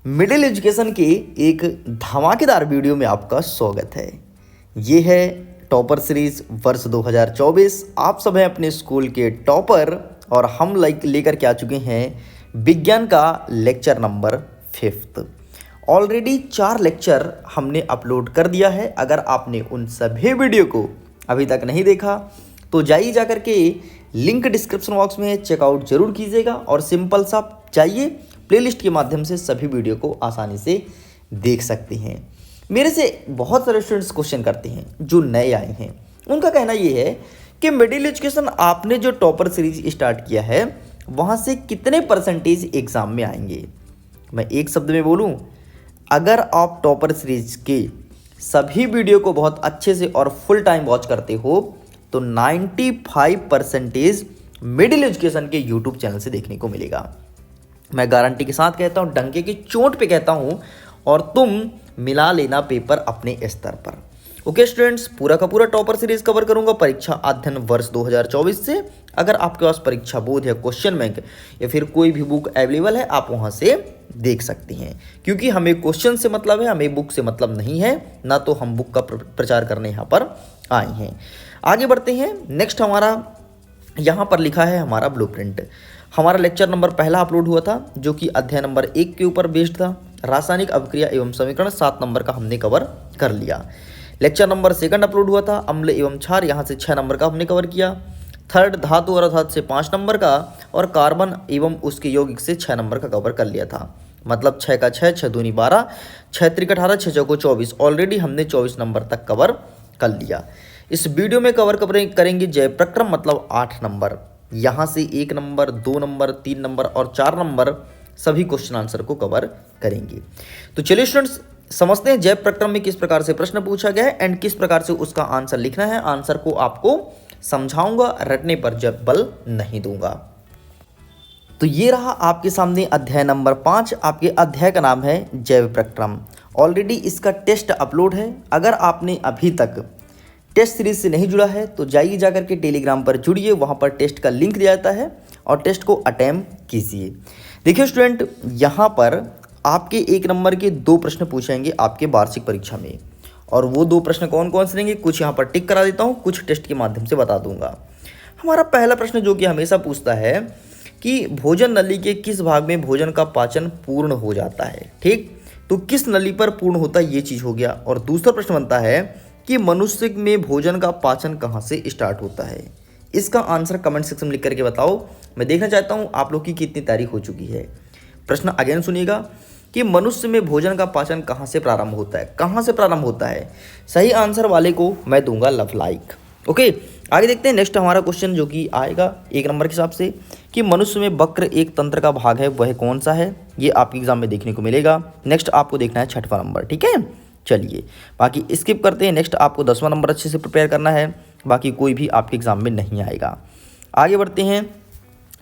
Middle education के एक धमाकेदार वीडियो में आपका स्वागत है। ये है टॉपर सीरीज वर्ष 2024। आप सब हैं अपने स्कूल के टॉपर और हम लेकर के आ चुके हैं विज्ञान का लेक्चर नंबर 5। ऑलरेडी 4 लेक्चर हमने अपलोड कर दिया है। अगर आपने उन सभी वीडियो को अभी तक नहीं देखा तो जाइए जा करके लिंक डिस्क्रिप्शन बॉक्स में चेकआउट जरूर कीजिएगा और सिंपल सा चाहिए प्लेलिस्ट के माध्यम से सभी वीडियो को आसानी से देख सकते हैं। मेरे से बहुत सारे स्टूडेंट्स क्वेश्चन करते हैं जो नए आए हैं। उनका कहना ये है कि मिडिल एजुकेशन आपने जो टॉपर सीरीज स्टार्ट किया है वहाँ से कितने परसेंटेज एग्जाम में आएंगे। मैं एक शब्द में बोलूँ, अगर आप टॉपर सीरीज के सभी वीडियो को बहुत अच्छे से और फुल टाइम वॉच करते हो तो 95% मिडिल एजुकेशन के यूट्यूब चैनल से देखने को मिलेगा। मैं गारंटी के साथ कहता हूँ, डंके की चोट पे कहता हूँ, और तुम मिला लेना पेपर अपने स्तर पर। ओके स्टूडेंट्स, पूरा का पूरा टॉपर सीरीज कवर करूंगा परीक्षा अध्ययन वर्ष 2024 से। अगर आपके पास परीक्षा बोध या क्वेश्चन बैंक या फिर कोई भी बुक अवेलेबल है आप वहां से देख सकते हैं, क्योंकि हमें क्वेश्चन से मतलब है, हमें बुक से मतलब नहीं है, ना तो हम बुक का प्रचार करने यहाँ पर आए हैं। आगे बढ़ते हैं। नेक्स्ट हमारा यहाँ पर लिखा है हमारा ब्लूप्रिंट। हमारा लेक्चर नंबर पहला अपलोड हुआ था जो कि अध्याय नंबर 1 के ऊपर बेस्ड था। रासायनिक अभिक्रिया एवं समीकरण 7 नंबर का हमने कवर कर लिया। लेक्चर नंबर 2 अपलोड हुआ था अम्ल एवं क्षार, यहाँ से 6 नंबर का हमने कवर किया। थर्ड धातु और अधातु से 5 नंबर का, और कार्बन एवं उसके यौगिक से 6 नंबर का कवर कर लिया था। मतलब 6 का 6, 6 दूनी 12, 6 त्रिक 18, 6 चौको 24। ऑलरेडी हमने 24 नंबर तक कवर कर लिया। इस वीडियो में कवर करेंगे जय प्रक्रम, मतलब 8 नंबर। यहाँ से 1 नंबर, 2 नंबर, 3 नंबर और 4 नंबर सभी क्वेश्चन आंसर को कवर करेंगे। तो चलिए स्टूडेंट्स समझते हैं जय प्रक्रम में किस प्रकार से प्रश्न पूछा गया है एंड किस प्रकार से उसका आंसर लिखना है। आंसर को आपको समझाऊंगा, रटने पर जब बल नहीं दूंगा। तो ये रहा आपके सामने अध्याय नंबर 5। आपके अध्याय का नाम है जैव प्रक्रम। ऑलरेडी इसका टेस्ट अपलोड है। अगर आपने अभी तक टेस्ट सीरीज से नहीं जुड़ा है तो जाइए जाकर के टेलीग्राम पर जुड़िए, वहाँ पर टेस्ट का लिंक दिया जाता है और टेस्ट को अटेम्प्ट कीजिए। देखिए स्टूडेंट, यहाँ पर आपके 1 नंबर के 2 प्रश्न पूछेंगे आपके वार्षिक परीक्षा में, और वो 2 प्रश्न कौन कौन से रहेंगे कुछ यहाँ पर टिक करा देता हूँ, कुछ टेस्ट के माध्यम से बता दूंगा। हमारा पहला प्रश्न जो कि हमेशा पूछता है कि भोजन नली के किस भाग में भोजन का पाचन पूर्ण हो जाता है। ठीक, तो किस नली पर पूर्ण होता है ये चीज़ हो गया। और दूसरा प्रश्न बनता है कि मनुष्य में भोजन का पाचन कहाँ से स्टार्ट होता है। इसका आंसर कमेंट सेक्शन में लिख करके बताओ। मैं देखना चाहता हूँ आप लोग की कितनी तारीख हो चुकी है। प्रश्न अगेन सुनिएगा कि मनुष्य में भोजन का पाचन कहाँ से प्रारंभ होता है, कहाँ से प्रारंभ होता है। सही आंसर वाले को मैं दूंगा लव लाइक। ओके, आगे देखते हैं। नेक्स्ट हमारा क्वेश्चन जो कि आएगा 1 नंबर के हिसाब से कि मनुष्य में वक्र एक तंत्र का भाग है, वह कौन सा है। ये आपके एग्जाम में देखने को मिलेगा। नेक्स्ट आपको देखना है 6वां नंबर। ठीक है, चलिए बाकी स्किप करते हैं। नेक्स्ट आपको 10वां नंबर अच्छे से प्रिपेयर करना है, बाकी कोई भी आपके एग्जाम में नहीं आएगा। आगे बढ़ते हैं।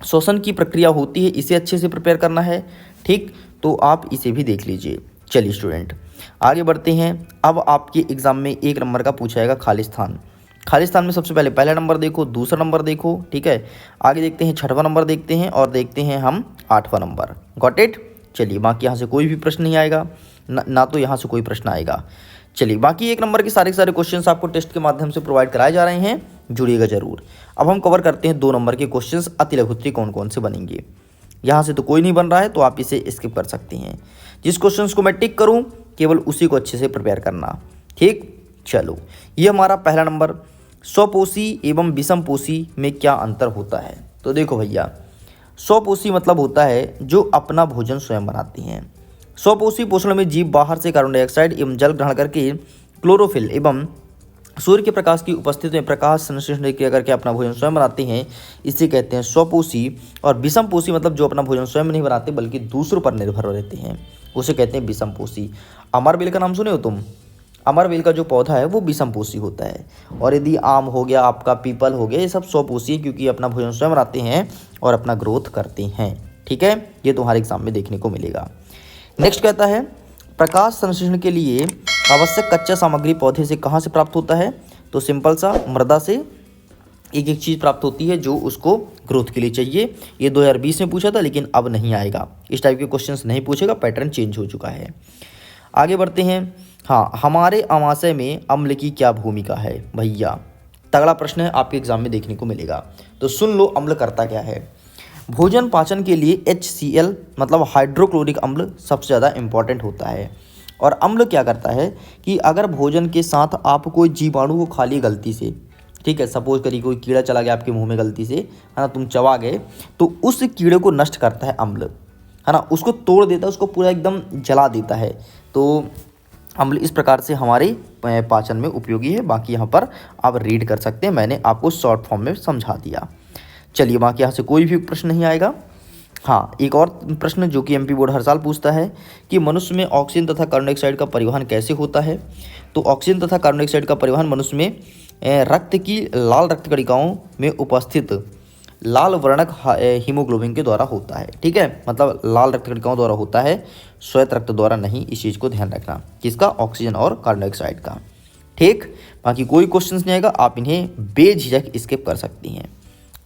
श्वसन की प्रक्रिया होती है, इसे अच्छे से प्रिपेयर करना है। ठीक, तो आप इसे भी देख लीजिए। चलिए स्टूडेंट आगे बढ़ते हैं। अब आपके एग्जाम में 1 नंबर का पूछा जाएगा खालिस्तान। खालिस्तान में सबसे पहले पहला नंबर देखो, दूसरा नंबर देखो। ठीक है, आगे देखते हैं 6वां नंबर देखते हैं, और देखते हैं हम 8वां नंबर। Got it. चलिए बाकी यहाँ से कोई भी प्रश्न नहीं आएगा, ना तो यहाँ से कोई प्रश्न आएगा। चलिए बाकी 1 नंबर के सारे क्वेश्चंस आपको टेस्ट के माध्यम से प्रोवाइड कराए जा रहे हैं, जुड़िएगा जरूर। अब हम कवर करते हैं 2 नंबर के क्वेश्चंस। अति लघु उत्तरीय कौन कौन से बनेंगे। यहाँ से तो कोई नहीं बन रहा है तो आप इसे स्किप कर सकते हैं। जिस क्वेश्चंस को मैं टिक करूँ केवल उसी को अच्छे से प्रिपेयर करना। ठीक, चलो ये हमारा पहला नंबर, स्वपोषी एवं विषमपोषी में क्या अंतर होता है। तो देखो भैया, स्वपोषी मतलब होता है जो अपना भोजन स्वयं बनाते हैं। स्वपोषी पोषण में जीव बाहर से कार्बन डाइऑक्साइड एवं जल ग्रहण करके क्लोरोफिल एवं सूर्य के प्रकाश की उपस्थिति में प्रकाश संश्लेषण क्रिया करके अपना भोजन स्वयं बनाते हैं, इसे कहते हैं स्वपोषी। और विषमपोषी मतलब जो अपना भोजन स्वयं नहीं बनाते बल्कि दूसरों पर निर्भर रहते हैं, उसे कहते हैं विषमपोषी। अमरवेल का नाम सुने हो तुम। अमरवेल का जो पौधा है वो विषमपोषी होता है। और यदि आम हो गया, आपका पीपल हो गया, ये सब स्वपोषी है क्योंकि अपना भोजन स्वयं बनाते हैं और अपना ग्रोथ करते हैं। ठीक है, ये तुम्हारे एग्जाम में देखने को मिलेगा। नेक्स्ट कहता है प्रकाश संश्लेषण के लिए आवश्यक कच्चा सामग्री पौधे से कहाँ से प्राप्त होता है। तो सिंपल सा, मृदा से। एक एक चीज़ प्राप्त होती है जो उसको ग्रोथ के लिए चाहिए। ये 2020 में पूछा था, लेकिन अब नहीं आएगा, इस टाइप के क्वेश्चंस नहीं पूछेगा, पैटर्न चेंज हो चुका है। आगे बढ़ते हैं। हाँ, हमारे अमाशय में अम्ल की क्या भूमिका है भैया? तगड़ा प्रश्न है, आपके एग्जाम में देखने को मिलेगा, तो सुन लो अम्ल करता क्या है। भोजन पाचन के लिए HCl मतलब हाइड्रोक्लोरिक अम्ल सबसे ज़्यादा इम्पॉर्टेंट होता है। और अम्ल क्या करता है कि अगर भोजन के साथ आप कोई जीवाणु को खा लिए गलती से, ठीक है, सपोज करिए कोई कीड़ा चला गया आपके मुंह में गलती से, है ना, तुम चबा गए, तो उस कीड़े को नष्ट करता है अम्ल, है ना, उसको तोड़ देता है, उसको पूरा एकदम जला देता है। तो अम्ल इस प्रकार से हमारे पाचन में उपयोगी है। बाकी यहाँ पर आप रीड कर सकते हैं, मैंने आपको शॉर्ट फॉर्म में समझा दिया। चलिए, बाकी यहाँ से कोई भी प्रश्न नहीं आएगा। हाँ, एक और प्रश्न जो कि MP बोर्ड हर साल पूछता है कि मनुष्य में ऑक्सीजन तथा कार्बन डाइऑक्साइड का परिवहन कैसे होता है? तो ऑक्सीजन तथा कार्बन डाइऑक्साइड का परिवहन मनुष्य में रक्त की लाल रक्त कणिकाओं में उपस्थित लाल वर्णक हीमोग्लोबिन के द्वारा होता है। ठीक है, मतलब लाल रक्त कणिकाओं द्वारा होता है, श्वेत रक्त द्वारा नहीं। इस चीज़ को ध्यान रखना, किसका? ऑक्सीजन और कार्बन डाइऑक्साइड का। ठीक, बाकी कोई क्वेश्चन नहीं आएगा, आप इन्हें बेझिझक स्किप कर सकती हैं।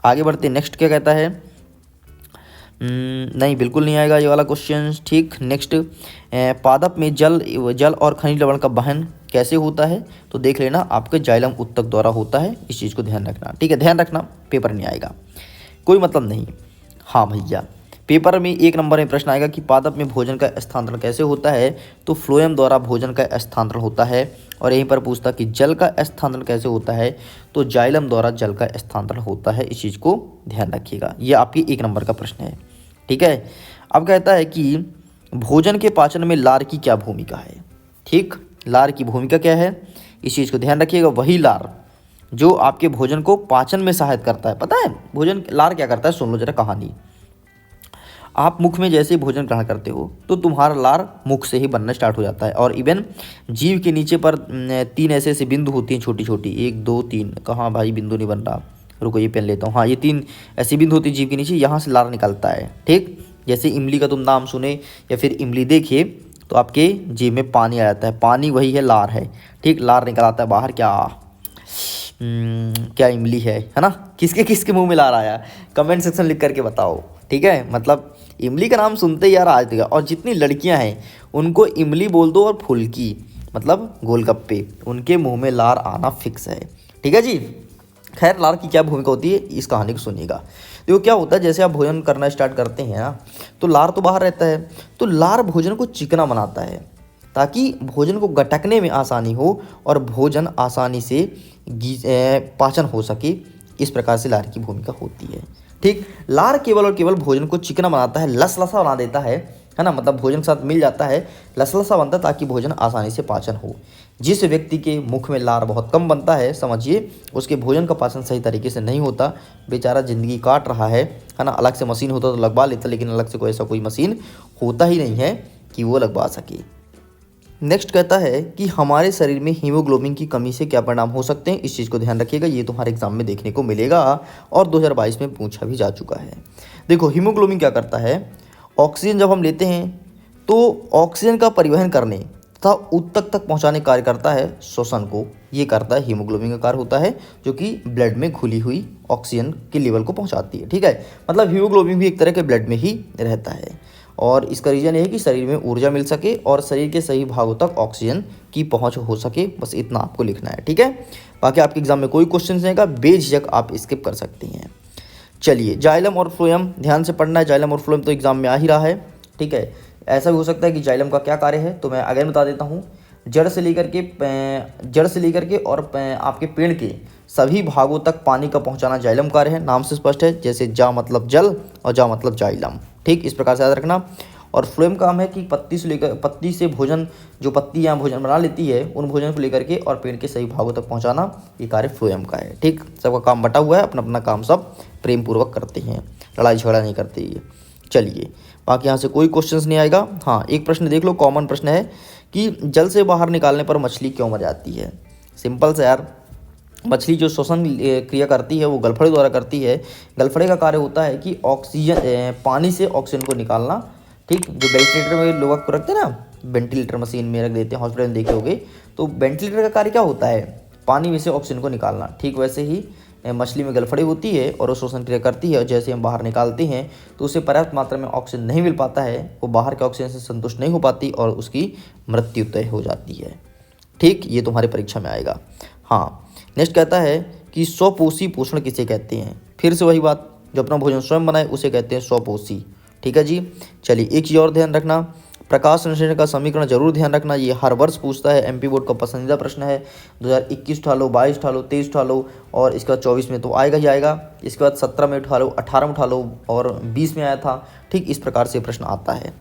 आगे बढ़ते, नेक्स्ट क्या कहता है? नहीं, बिल्कुल नहीं आएगा ये वाला क्वेश्चन। ठीक, नेक्स्ट, पादप में जल और खनिज लवण का वहन कैसे होता है? तो देख लेना, आपके जाइलम उत्तक द्वारा होता है, इस चीज़ को ध्यान रखना। ठीक है, ध्यान रखना, पेपर नहीं आएगा, कोई मतलब नहीं। हाँ भैया, पेपर में 1 नंबर में प्रश्न आएगा कि पादप में भोजन का स्थानांतरण कैसे होता है? तो फ्लोएम द्वारा भोजन का स्थानांतरण होता है। और यहीं पर पूछता कि जल का स्थानांतरण कैसे होता है? तो जाइलम द्वारा जल का स्थानांतरण होता है, इस चीज़ को ध्यान रखिएगा। ये आपकी 1 नंबर का प्रश्न है। ठीक है, अब कहता है कि भोजन के पाचन में लार की क्या भूमिका है? ठीक, लार की भूमिका क्या है, इस चीज़ को ध्यान रखिएगा। वही लार जो आपके भोजन को पाचन में सहायता करता है। पता है भोजन लार क्या करता है? सुन लो जरा कहानी। आप मुख में जैसे भोजन ग्रहण करते हो तो तुम्हारा लार मुख से ही बनना स्टार्ट हो जाता है। और इवन जीभ के नीचे पर 3 ऐसे ऐसे बिंदु होती हैं, छोटी छोटी, 1 2 3। कहाँ भाई, बिंदु नहीं बन रहा, रुको ये पेन लेता हूँ। हाँ, ये 3 ऐसी बिंदु होती है जीभ के नीचे, यहाँ से लार निकलता है। ठीक, जैसे इमली का तुम नाम सुने या फिर इमली देखिए तो आपके जीभ में पानी आ जाता है, पानी वही है, लार है। ठीक, लार निकल आता है बाहर। क्या इमली है ना? किसके किसके मुंह में लार आया? कमेंट सेक्शन लिख करके बताओ। ठीक है, मतलब इमली का नाम सुनते ही यार आज देगा। और जितनी लड़कियां हैं उनको इमली बोल दो और फुल्की मतलब गोलगप्पे, उनके मुंह में लार आना फिक्स है। ठीक है जी। खैर, लार की क्या भूमिका होती है इस कहानी को सुनिएगा। देखो क्या होता है, जैसे आप भोजन करना स्टार्ट करते हैं ना, तो लार तो बाहर रहता है, तो लार भोजन को चिकना बनाता है ताकि भोजन को गटकने में आसानी हो और भोजन आसानी से पाचन हो सके। इस प्रकार से लार की भूमिका होती है। ठीक, लार केवल और केवल भोजन को चिकना बनाता है, लसलसा बना देता है ना, मतलब भोजन के साथ मिल जाता है, लसलसा बनता है ताकि भोजन आसानी से पाचन हो। जिस व्यक्ति के मुख में लार बहुत कम बनता है, समझिए उसके भोजन का पाचन सही तरीके से नहीं होता, बेचारा ज़िंदगी काट रहा है ना। अलग से मशीन होता तो लगवा लेता, लेकिन अलग से कोई ऐसा कोई मशीन होता ही नहीं है कि वो लगवा सके। नेक्स्ट कहता है कि हमारे शरीर में हीमोग्लोबिन की कमी से क्या परिणाम हो सकते हैं? इस चीज़ को ध्यान रखिएगा, ये तुम्हारे एग्जाम में देखने को मिलेगा और 2022 में पूछा भी जा चुका है। देखो, हीमोग्लोबिन क्या करता है, ऑक्सीजन जब हम लेते हैं तो ऑक्सीजन का परिवहन करने तथा ऊतक तक पहुंचाने कार्य करता है, श्वसन को ये करता है, हीमोग्लोबिन का कार्य होता है, जो कि ब्लड में घुली हुई ऑक्सीजन के लेवल को पहुंचाती है। ठीक है, मतलब हीमोग्लोबिन भी एक तरह के ब्लड में ही रहता है। और इसका रीज़न ये है कि शरीर में ऊर्जा मिल सके और शरीर के सही भागों तक ऑक्सीजन की पहुंच हो सके, बस इतना आपको लिखना है। ठीक है, बाकी आपके एग्जाम में कोई क्वेश्चन नहीं आएगा, बेझिझक आप स्किप कर सकती हैं। चलिए, जाइलम और फ्लोएम ध्यान से पढ़ना है। जाइलम और फ्लोएम तो एग्जाम में आ ही रहा है। ठीक है, ऐसा भी हो सकता है कि जाइलम का क्या कार्य है, तो मैं अगेन बता देता हूँ। जड़ से लेकर के और आपके पेड़ के सभी भागों तक पानी का पहुंचाना जाइलम कार्य है, नाम से स्पष्ट है। जैसे जा मतलब जल और जा मतलब जाइलम। ठीक, इस प्रकार से याद रखना। और फ्लोएम काम है कि पत्ती से भोजन, जो पत्ती यहाँ भोजन बना लेती है, उन भोजन को लेकर के और पेड़ के सही भागों तक पहुँचाना, ये कार्य फ्लोएम का है। ठीक, सबका काम बटा हुआ है, अपना अपना काम सब प्रेम पूर्वक करते हैं, लड़ाई झगड़ा नहीं करते ये। चलिए, बाकी यहाँ से कोई क्वेश्चन नहीं आएगा। हाँ, एक प्रश्न देख लो, कॉमन प्रश्न है कि जल से बाहर निकालने पर मछली क्यों मर जाती है? सिंपल से यार, मछली जो श्वसन क्रिया करती है वो गलफड़े द्वारा करती है। गलफड़े का कार्य होता है कि ऑक्सीजन, पानी से ऑक्सीजन को निकालना। ठीक, जो वेंटिलेटर में लोग को रखते हैं ना, वेंटिलेटर मशीन में रख देते हैं, हॉस्पिटल में देखे होगे, तो वेंटिलेटर का कार्य क्या होता है? पानी में से ऑक्सीजन को निकालना। ठीक, वैसे ही मछली में गलफड़ी होती है और वो श्वसन क्रिया करती है, और जैसे हम बाहर निकालते हैं तो उसे पर्याप्त मात्रा में ऑक्सीजन नहीं मिल पाता है, वो बाहर के ऑक्सीजन से संतुष्ट नहीं हो पाती और उसकी मृत्यु तय हो जाती है। ठीक, ये तुम्हारी परीक्षा में आएगा। हाँ, नेक्स्ट कहता है कि स्वपोषी पोषण किसे कहते हैं। फिर से वही बात, जो अपना भोजन स्वयं बनाए उसे कहते हैं स्वपोषी। ठीक है जी। चलिए एक चीज़ और ध्यान रखना, प्रकाश संश्लेषण का समीकरण जरूर ध्यान रखना, ये हर वर्ष पूछता है, एमपी बोर्ड का पसंदीदा प्रश्न है। 2021 उठा लो, 22 उठा लो, 23 उठा लो, और इसके बाद 24 में तो आएगा ही आएगा, इसके बाद 17 में उठा लो, 18 में उठा लो, और 20 में आया था। ठीक, इस प्रकार से प्रश्न आता है,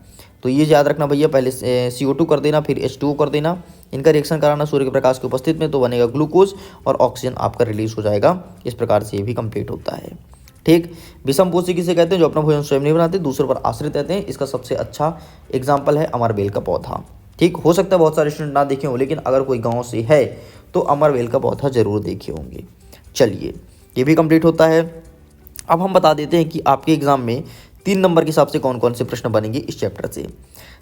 तो ये याद रखना भैया। पहले CO2 कर देना, फिर H2O कर देना, इनका रिएक्शन कराना सूर्य के प्रकाश की उपस्थिति में, तो बनेगा ग्लूकोज और ऑक्सीजन आपका रिलीज हो जाएगा। इस प्रकार से ये भी कंप्लीट होता है। ठीक, विषमपोषी किसे कहते हैं, जो अपना भोजन स्वयं नहीं बनाते, दूसरों पर आश्रित रहते हैं। इसका सबसे अच्छा एग्जाम्पल है अमरबेल का पौधा। ठीक, हो सकता है बहुत सारे स्टूडेंट ना देखे हों, लेकिन अगर कोई गाँव से है तो अमरबेल का पौधा जरूर देखे होंगे। चलिए, ये भी कंप्लीट होता है। अब हम बता देते हैं कि आपके एग्जाम में 3 नंबर के हिसाब से कौन कौन से प्रश्न बनेंगे इस चैप्टर से।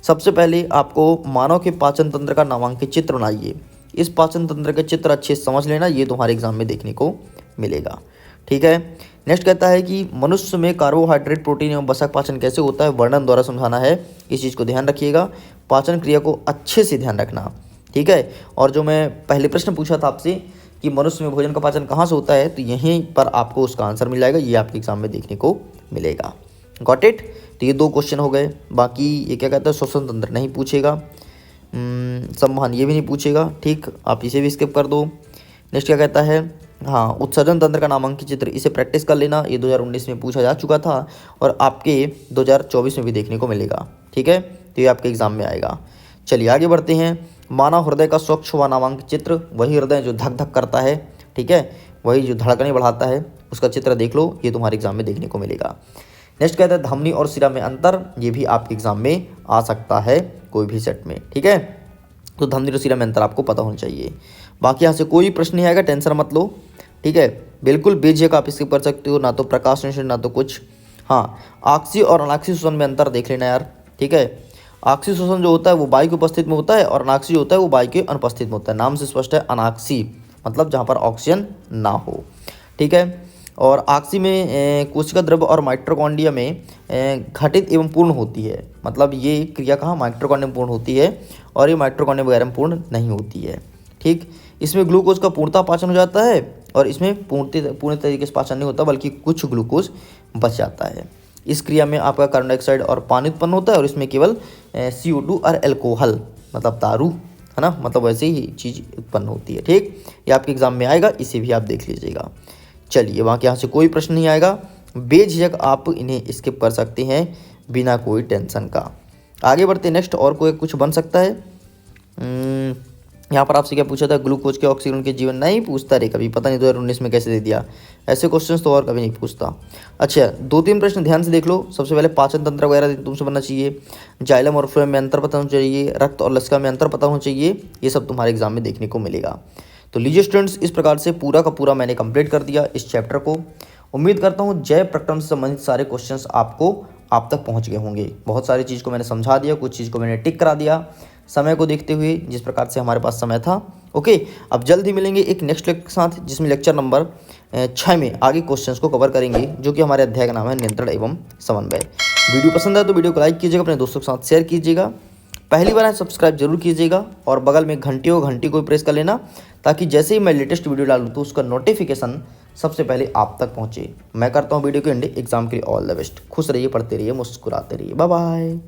सबसे पहले आपको मानव के पाचन तंत्र का नामांकित चित्र बनाइए। इस पाचन तंत्र के चित्र अच्छे से समझ लेना, ये तुम्हारे एग्जाम में देखने को मिलेगा। ठीक है। नेक्स्ट कहता है कि मनुष्य में कार्बोहाइड्रेट, प्रोटीन एवं वसा पाचन कैसे होता है, वर्णन द्वारा समझाना है। इस चीज़ को ध्यान रखिएगा, पाचन क्रिया को अच्छे से ध्यान रखना। ठीक है। और जो मैं पहले प्रश्न पूछा था आपसे कि मनुष्य में भोजन का पाचन कहाँ से होता है, तो यहीं पर आपको उसका आंसर मिल जाएगा, ये आपके एग्जाम में देखने को मिलेगा। Got it. तो ये 2 क्वेश्चन हो गए। बाकी ये क्या कहता है, श्वसन तंत्र नहीं पूछेगा, संवहन ये भी नहीं पूछेगा। ठीक, आप इसे भी स्किप कर दो। नेक्स्ट क्या कहता है, हाँ, उत्सर्जन तंत्र का नामांकित चित्र, इसे प्रैक्टिस कर लेना, ये 2019 में पूछा जा चुका था और आपके 2024 में भी देखने को मिलेगा। ठीक है, तो ये आपके एग्जाम में आएगा। चलिए आगे बढ़ते हैं। मानव हृदय का स्वच्छ व नामांकित चित्र, वही हृदय जो धक धक करता है, ठीक है, वही जो धड़कनें बढ़ाता है, उसका चित्र देख लो, ये तुम्हारे एग्जाम में देखने को मिलेगा। नेक्स्ट कहता है धमनी और सिरा में अंतर, ये भी आपके एग्जाम में आ सकता है कोई भी सेट में। ठीक है, तो धमनी और सिरा में अंतर आपको पता होना चाहिए। बाकी यहाँ से कोई प्रश्न नहीं आएगा, टेंशन मत लो। ठीक है, बिल्कुल बेझिझक आप स्किप कर सकते हो, ना तो प्रकाश संश्लेषण ना तो कुछ। हाँ, ऑक्सी और अनाक्सी श्वसन में अंतर देख लेना यार। ठीक है, ऑक्सी श्वसन जो होता है वो वायु की उपस्थिति में होता है, और अनाक्सी जो होता है वो वायु के अनुपस्थिति में होता है। नाम से स्पष्ट है, अनाक्सी मतलब जहाँ पर ऑक्सीजन ना हो। ठीक है, और ऑक्सी में कोशिका द्रव्य और माइटोकॉन्ड्रिया में घटित एवं पूर्ण होती है, मतलब ये क्रिया कहाँ माइटोकॉन्ड्रिया में पूर्ण होती है, और ये माइटोकॉन्ड्रिया वगैरह में पूर्ण नहीं होती है। ठीक, इसमें ग्लूकोज का पूर्णतः पाचन हो जाता है, और इसमें पूर्ण तरीके से पाचन नहीं होता, बल्कि कुछ ग्लूकोज बच जाता है। इस क्रिया में आपका कार्बन डाइऑक्साइड और पानी उत्पन्न होता है, और इसमें केवल CO2 और अल्कोहल मतलब दारू, है ना, मतलब वैसे ही चीज़ उत्पन्न होती है। ठीक, ये आपके एग्जाम में आएगा, इसे भी आप देख लीजिएगा। चलिए, बाकी यहाँ से कोई प्रश्न नहीं आएगा, बेझिझक आप इन्हें स्किप कर सकते हैं बिना कोई टेंशन का। आगे बढ़ते नेक्स्ट, और कोई कुछ बन सकता है। यहाँ पर आपसे क्या पूछा था, ग्लूकोज के ऑक्सीजन के जीवन नहीं पूछता रे कभी, पता नहीं 2019 में कैसे दे दिया। ऐसे क्वेश्चंस तो और कभी नहीं पूछता। अच्छा, 2-3 प्रश्न ध्यान से देख लो। सबसे पहले पाचन तंत्र वगैरह तुमसे बनना चाहिए, जाइलम और फ्लोएम में अंतर पता होना चाहिए, रक्त और लसिका में अंतर पता होना चाहिए, ये सब तुम्हारे एग्जाम में देखने को मिलेगा। तो लीजिए स्टूडेंट्स, इस प्रकार से पूरा का पूरा मैंने कंप्लीट कर दिया इस चैप्टर को। उम्मीद करता हूँ जय प्रक्रम से संबंधित सारे क्वेश्चंस आप तक पहुँच गए होंगे। बहुत सारी चीज़ को मैंने समझा दिया, कुछ चीज़ को मैंने टिक करा दिया समय को देखते हुए, जिस प्रकार से हमारे पास समय था। ओके, अब जल्द ही मिलेंगे एक नेक्स्ट लेक्चर के साथ, जिसमें लेक्चर नंबर 6 में आगे क्वेश्चंस को कवर करेंगे, जो कि हमारे अध्याय का नाम है नियंत्रण एवं समन्वय। वीडियो पसंद आए तो वीडियो को लाइक कीजिएगा, अपने दोस्तों के साथ शेयर कीजिएगा, पहली बार है सब्सक्राइब जरूर कीजिएगा, और बगल में घंटी को प्रेस कर लेना, ताकि जैसे ही मैं लेटेस्ट वीडियो डालूँ तो उसका नोटिफिकेशन सबसे पहले आप तक पहुँचे। मैं करता हूँ वीडियो को एंड, एग्जाम के लिए ऑल द बेस्ट। खुश रहिए, पढ़ते रहिए, मुस्कुराते रहिए। Bye bye.